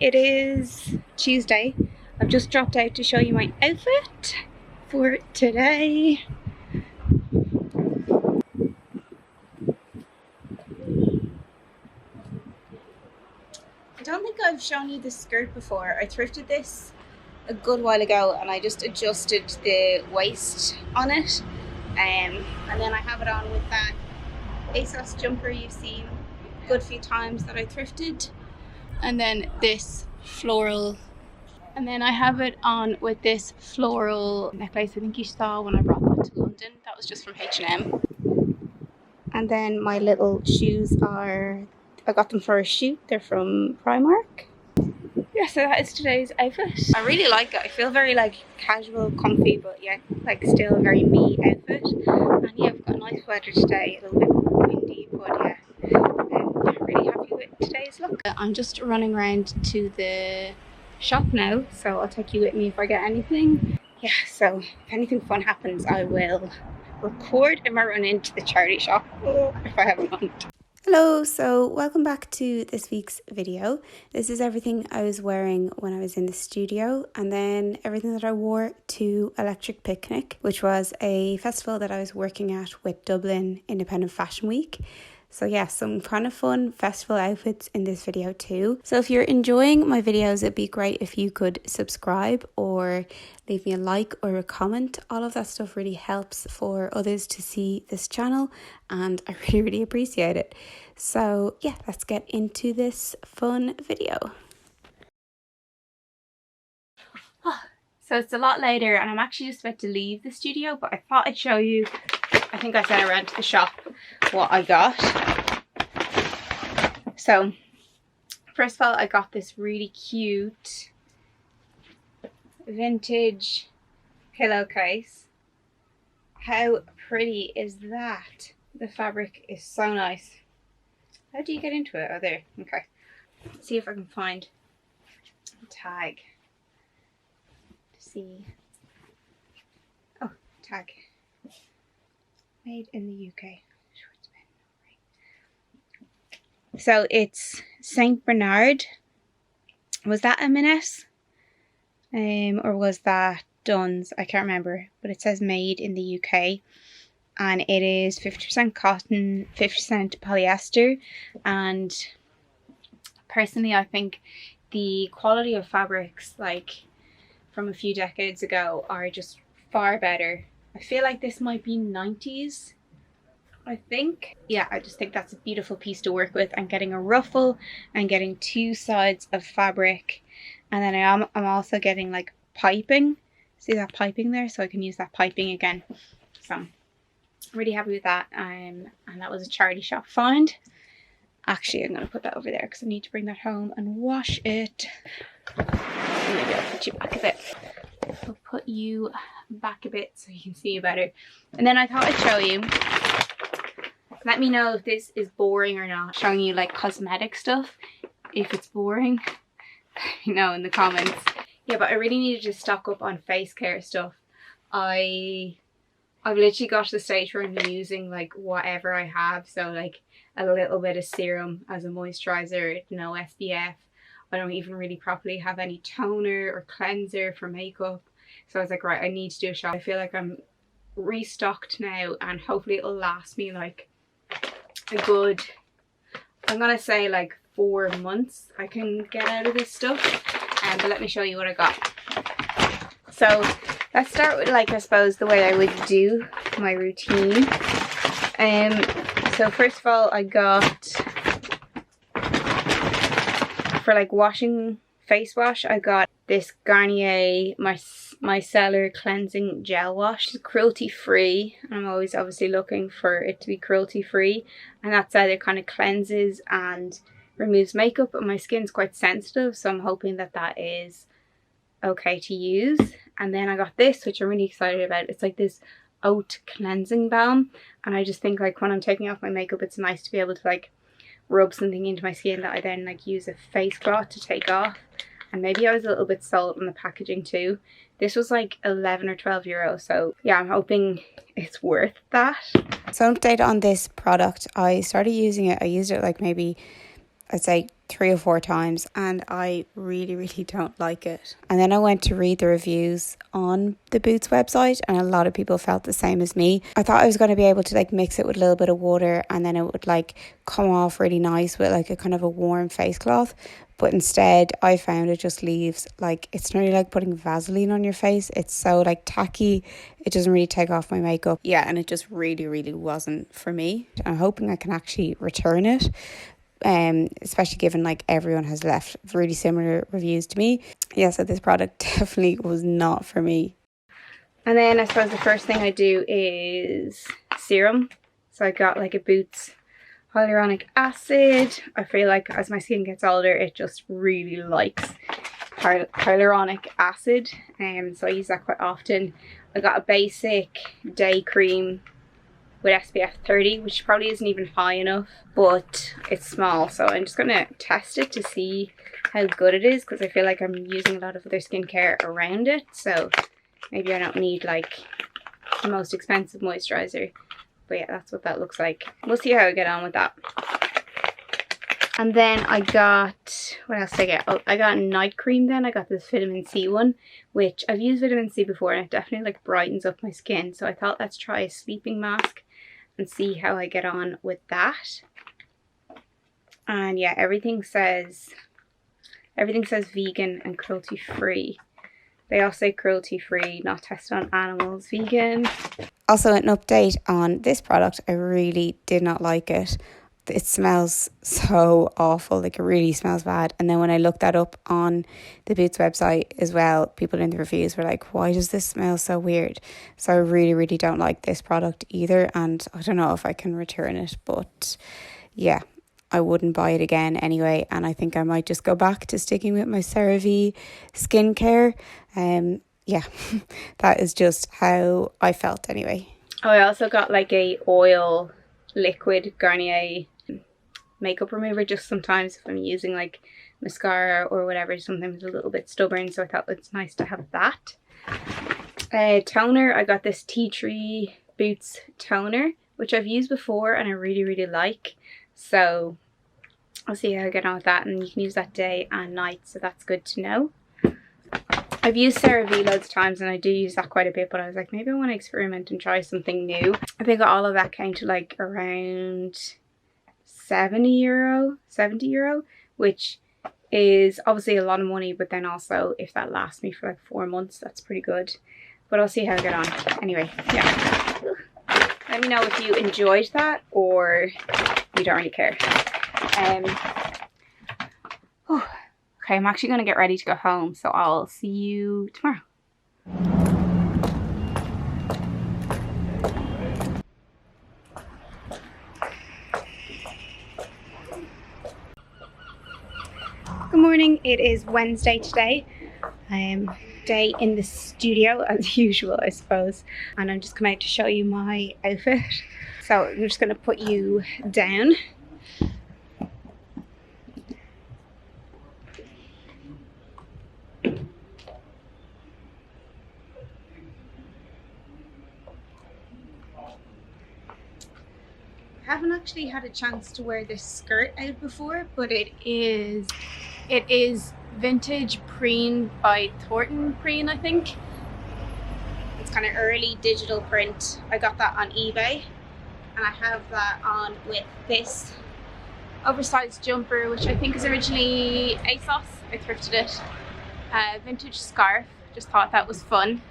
it is Tuesday. I've just dropped out to show you my outfit for today. I don't think I've shown you this skirt before. I thrifted this a good while ago and I just adjusted the waist on it. And then I have it on with that ASOS jumper you've seen a good few times that I thrifted. And then this floral, and then I have it on with this floral necklace I think you saw when I brought that to London. That was just from H&M. And then my little shoes are, I got them for a shoot. They're from Primark. Yeah, so that is today's outfit. I really like it. I feel very like casual, comfy, but yeah, like still very me outfit. And yeah, we've got nice weather today, a little bit windy, but yeah, I'm really happy with today's look. I'm just running around to the shop now, so I'll take you with me if I get anything. Yeah, so if anything fun happens, I will record if I run into the charity shop, if I have a moment. Hello, so welcome back to this week's video. This is everything I was wearing when I was in the studio, and then everything that I wore to Electric Picnic, which was a festival that I was working at with Dublin Independent Fashion Week. So yeah, some kind of fun festival outfits in this video too. So if you're enjoying my videos, it'd be great if you could subscribe or leave me a like or a comment. All of that stuff really helps for others to see this channel and I really appreciate it. So yeah, let's get into this fun video. So it's a lot later and I'm actually just about to leave the studio, but I thought I'd show you, I think I said I ran to the shop, what I got. So first of all, I got this really cute vintage pillowcase. How pretty is that? The fabric is so nice. How do you get into it? Oh, there. Okay. Let's see if I can find a tag to see. Oh, tag. Made in the UK. So it's Saint Bernard. Was that M&S? Or was that Dunn's? I can't remember. But it says made in the UK. And it is 50% cotton, 50% polyester. And personally, I think the quality of fabrics, like from a few decades ago, are just far better. I feel like this might be 90s. I think. Yeah, I just think that's a beautiful piece to work with, and getting a ruffle and getting two sides of fabric, and then I'm also getting like piping. See that piping there? So I can use that piping again. So I'm really happy with that. And that was a charity shop find. Actually, I'm going to put that over there because I need to bring that home and wash it. Maybe I'll put you back a bit. I'll put you back a bit so you can see better. And then I thought I'd show you. Let me know if this is boring or not. Showing you like cosmetic stuff. If it's boring, let me know in the comments. Yeah, but I really needed to stock up on face care stuff. I've literally got to the stage where I'm using like whatever I have. So like a little bit of serum as a moisturizer, no SPF. I don't even really properly have any toner or cleanser for makeup. So I was like, right, I need to do a shop. I feel like I'm restocked now and hopefully it'll last me like a good, I'm gonna say like 4 months I can get out of this stuff. But let me show you what I got. So let's start with like, I suppose, the way I would do my routine. So first of all, I got, for like washing face wash, I got this Garnier micellar cleansing gel wash. It's cruelty free. I'm always obviously looking for it to be cruelty free, and that's either kind of cleanses and removes makeup, but my skin's quite sensitive, so I'm hoping that that is okay to use. And then I got this, which I'm really excited about. It's like this oat cleansing balm, and I just think like when I'm taking off my makeup, it's nice to be able to like rub something into my skin that I then like use a face cloth to take off. And maybe I was a little bit sold on the packaging too. This was like 11 or 12 euros, so yeah, I'm hoping it's worth that. So an update on this product. I started using it, I used it like maybe I'd say 3 or 4 times, and I really, really don't like it. And then I went to read the reviews on the Boots website, and a lot of people felt the same as me. I thought I was going to be able to like mix it with a little bit of water, and then it would like come off really nice with like a kind of a warm face cloth. But instead, I found it just leaves like, it's nearly like putting Vaseline on your face. It's so like tacky. It doesn't really take off my makeup. Yeah, and it just really, really wasn't for me. I'm hoping I can actually return it. Especially given like everyone has left really similar reviews to me. Yeah, so this product definitely was not for me. And then I suppose the first thing I do is serum. So I got like a Boots hyaluronic acid. I feel like as my skin gets older, it just really likes hyaluronic acid. So I use that quite often. I got a basic day cream with SPF 30, which probably isn't even high enough, but it's small. So I'm just gonna test it to see how good it is, because I feel like I'm using a lot of other skincare around it. So maybe I don't need like the most expensive moisturizer. But yeah, that's what that looks like. We'll see how I get on with that. And then I got, what else did I get? Oh, I got night cream then. I got this vitamin C one, which I've used vitamin C before and it definitely like brightens up my skin. So I thought let's try a sleeping mask and see how I get on with that. And yeah, everything says vegan and cruelty free. They all say cruelty free, not tested on animals, vegan. Also, an update on this product, I really did not like it. It smells so awful, like it really smells bad. And then when I looked that up on the Boots website as well, people in the reviews were like, why does this smell so weird? So I really, really don't like this product either. And I don't know if I can return it, but yeah, I wouldn't buy it again anyway. And I think I might just go back to sticking with my CeraVe skincare. Yeah, that is just how I felt anyway. Oh, I also got like a oil liquid Garnier makeup remover, just sometimes if I'm using like mascara or whatever, sometimes a little bit stubborn, so I thought it's nice to have that. Toner, I got this Tea Tree Boots toner, which I've used before and I really, really like. So I'll see how I get on with that, and you can use that day and night, so that's good to know. I've used CeraVe loads of times and I do use that quite a bit, but I was like, maybe I want to experiment and try something new. I think all of that came to like around 70 euro, which is obviously a lot of money, but then also if that lasts me for like 4 months, that's pretty good. But I'll see how I get on. Anyway, yeah. Let me know if you enjoyed that or you don't really care. Okay, I'm actually going to get ready to go home, so I'll see you tomorrow. Good morning, it is Wednesday today. Day in the studio as usual, I suppose. And I'm just coming out to show you my outfit. So I'm just going to put you down. I haven't actually had a chance to wear this skirt out before, but it is vintage preen by Thrift, I think. It's kind of early digital print. I got that on eBay, and I have that on with this oversized jumper, which I think is originally ASOS. I thrifted it. Vintage scarf, just thought that was fun.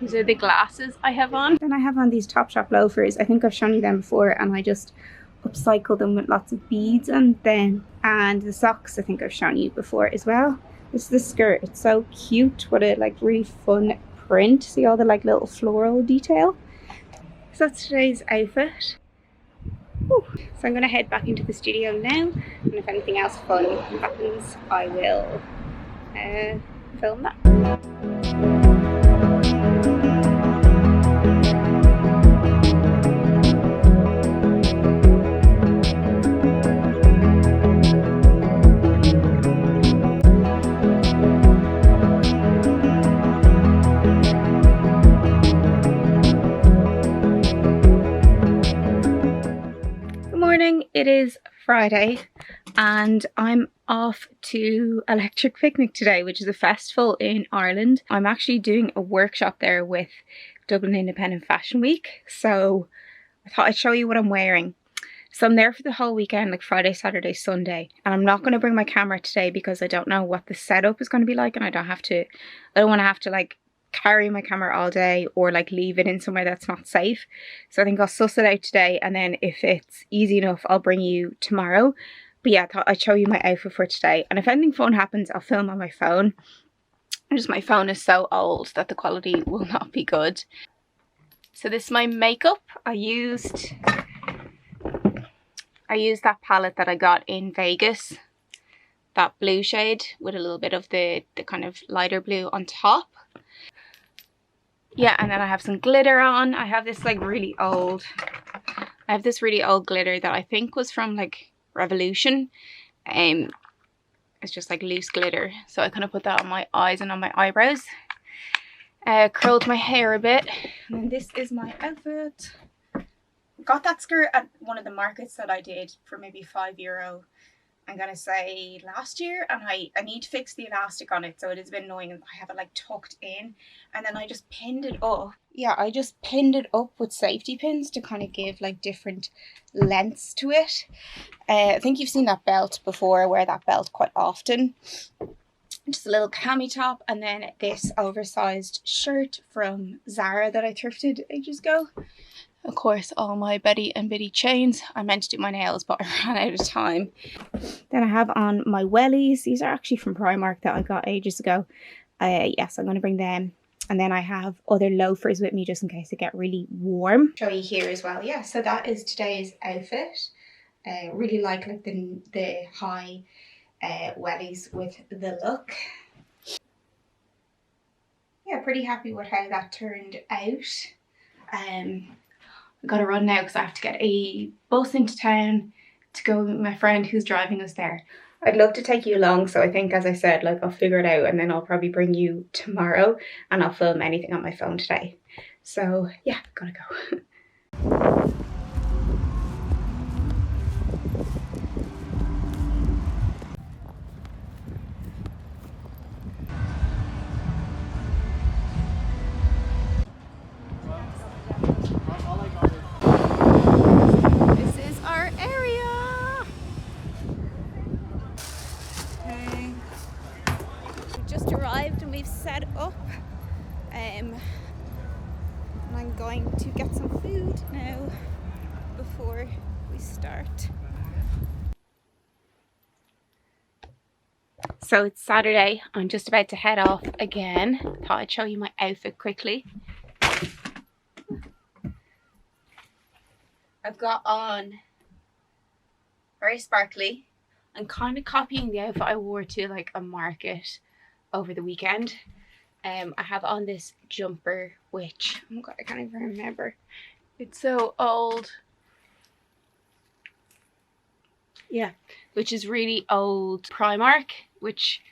These are the glasses I have on. Then I have on these Topshop loafers. I think I've shown you them before, and I just upcycled them with lots of beads on them. And the socks I think I've shown you before as well. This is the skirt. It's so cute with a like really fun print. See all the like little floral detail. So that's today's outfit. Whew. So I'm going to head back into the studio now, and if anything else fun happens, I will film that. It it is Friday and I'm off to Electric Picnic today, which is a festival in Ireland. I'm actually doing a workshop there with Dublin Independent Fashion Week, so I thought I'd show you what I'm wearing. So I'm there for the whole weekend, like Friday, Saturday, Sunday, and I'm not going to bring my camera today because I don't know what the setup is going to be like, and I don't want to have to like carry my camera all day or like leave it in somewhere that's not safe. So I think I'll suss it out today, and then if it's easy enough I'll bring you tomorrow. But yeah, I thought I'd show you my outfit for today, and if anything fun happens I'll film on my phone. Just my phone is so old that the quality will not be good. So this is my makeup. I used that palette that I got in Vegas, that blue shade with a little bit of the kind of lighter blue on top. Yeah, and then I have some glitter on. I have this really old glitter that I think was from like Revolution. It's just like loose glitter, so I kind of put that on my eyes and on my eyebrows. Curled my hair a bit, and then this is my outfit. Got that skirt at one of the markets that I did for maybe €5, I'm gonna say last year, and I need to fix the elastic on it, so it is a bit annoying. I have it like tucked in, and then I just pinned it up. Yeah, I just pinned it up with safety pins to kind of give like different lengths to it. I think you've seen that belt before. I wear that belt quite often. Just a little cami top, and then this oversized shirt from Zara that I thrifted ages ago. Of course, all my Betty and Biddy chains. I meant to do my nails, but I ran out of time. Then I have on my wellies. These are actually from Primark that I got ages ago. Yes, I'm going to bring them. And then I have other loafers with me just in case they get really warm. Show you here as well. Yeah, so that is today's outfit. Really like the high wellies with the look. Yeah, pretty happy with how that turned out. I've got to run now because I have to get a bus into town to go with my friend who's driving us there. I'd love to take you along, so I think, as I said, like I'll figure it out and then I'll probably bring you tomorrow, and I'll film anything on my phone today. So yeah, gotta go. Just arrived and we've set up, and I'm going to get some food now before we start. So it's Saturday. I'm just about to head off again. Thought I'd show you my outfit quickly. I've got on very sparkly. I'm kind of copying the outfit I wore to like a market over the weekend. I have on this jumper, which, oh God, I can't even remember. It's so old. Yeah, which is really old Primark, which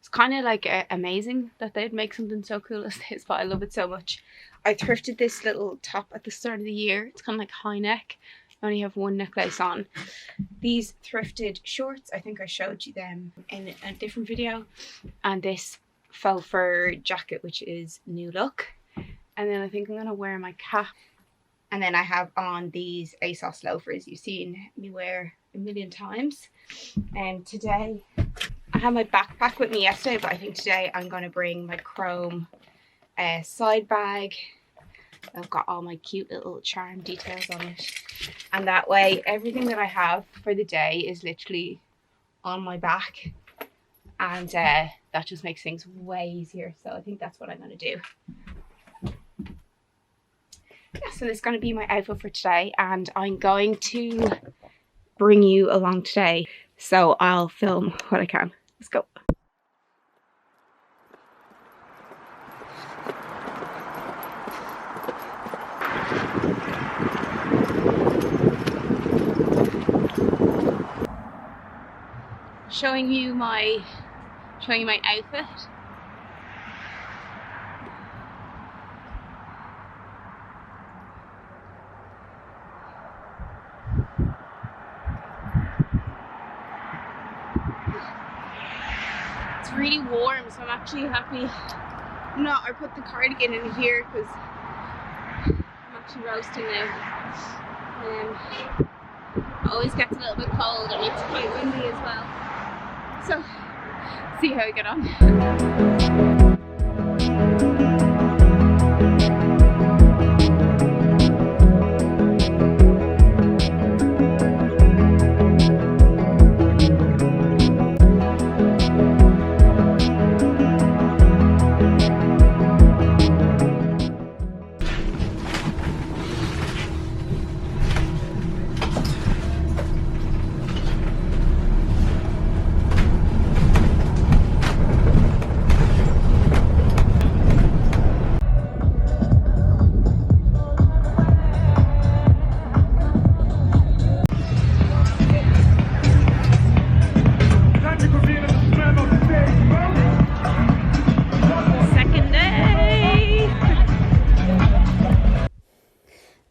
is kind of like amazing that they'd make something so cool as this, but I love it so much. I thrifted this little top at the start of the year. It's kind of like high neck. I only have one necklace on. These thrifted shorts, I think I showed you them in a different video, and this faux fur jacket, which is new look. And then I think I'm gonna wear my cap, and then I have on these ASOS loafers you've seen me wear a million times. And today I had my backpack with me yesterday, but I think today I'm gonna bring my chrome side bag. I've got all my cute little charm details on it, and that way everything that I have for the day is literally on my back, and that just makes things way easier. So I think that's what I'm going to do. Yeah, so this is going to be my outfit for today, and I'm going to bring you along today, so I'll film what I can. Let's go. Showing you my outfit. It's really warm, so I'm actually happy. No, I put the cardigan in here because I'm actually roasting now. It always gets a little bit cold and it's quite windy as well. So, see how I get on.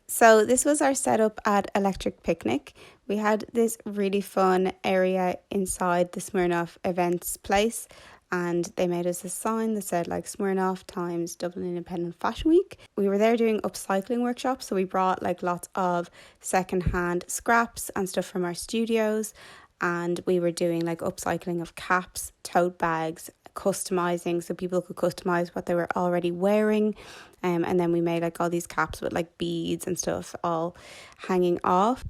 So this was our setup at Electric Picnic. We had this really fun area inside the Smirnoff events place, and they made us a sign that said like Smirnoff times Dublin Independent Fashion Week. We were there doing upcycling workshops, so we brought like lots of secondhand scraps and stuff from our studios, and we were doing like upcycling of caps, tote bags, customizing so people could customize what they were already wearing, and then we made like all these caps with like beads and stuff all hanging off.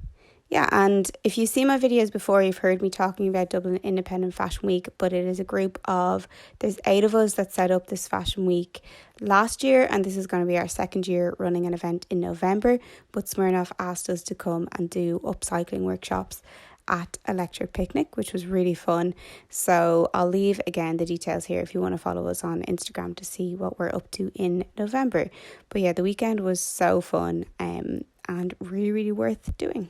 Yeah, and if you've seen my videos before, you've heard me talking about Dublin Independent Fashion Week, but it is a group of, there's 8 of us that set up this fashion week last year, and this is going to be our second year running an event in November. But Smirnoff asked us to come and do upcycling workshops at Electric Picnic, which was really fun. So I'll leave again the details here if you want to follow us on Instagram to see what we're up to in November. But yeah, the weekend was so fun and really, really worth doing.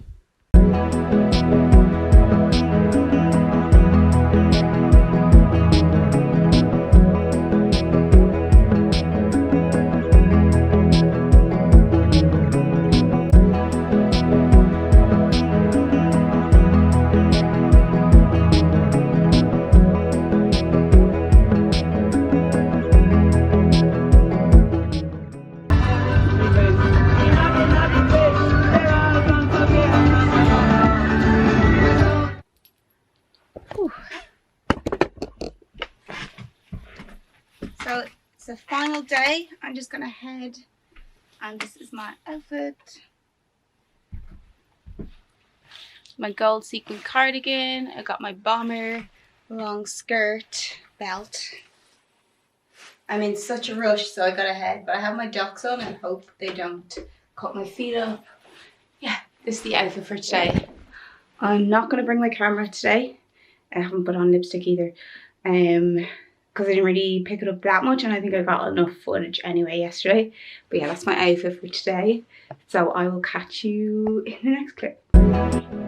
So it's the final day. I'm just gonna head, and this is my outfit. My gold sequin cardigan. I got my bomber, long skirt, belt. I'm in such a rush, so I gotta head, but I have my Docs on and hope they don't cut my feet up. Yeah, this is the outfit for today. I'm not gonna bring my camera today. I haven't put on lipstick either. Because I didn't really pick it up that much, and I think I got enough footage anyway yesterday. But yeah, that's my outfit for today. So I will catch you in the next clip.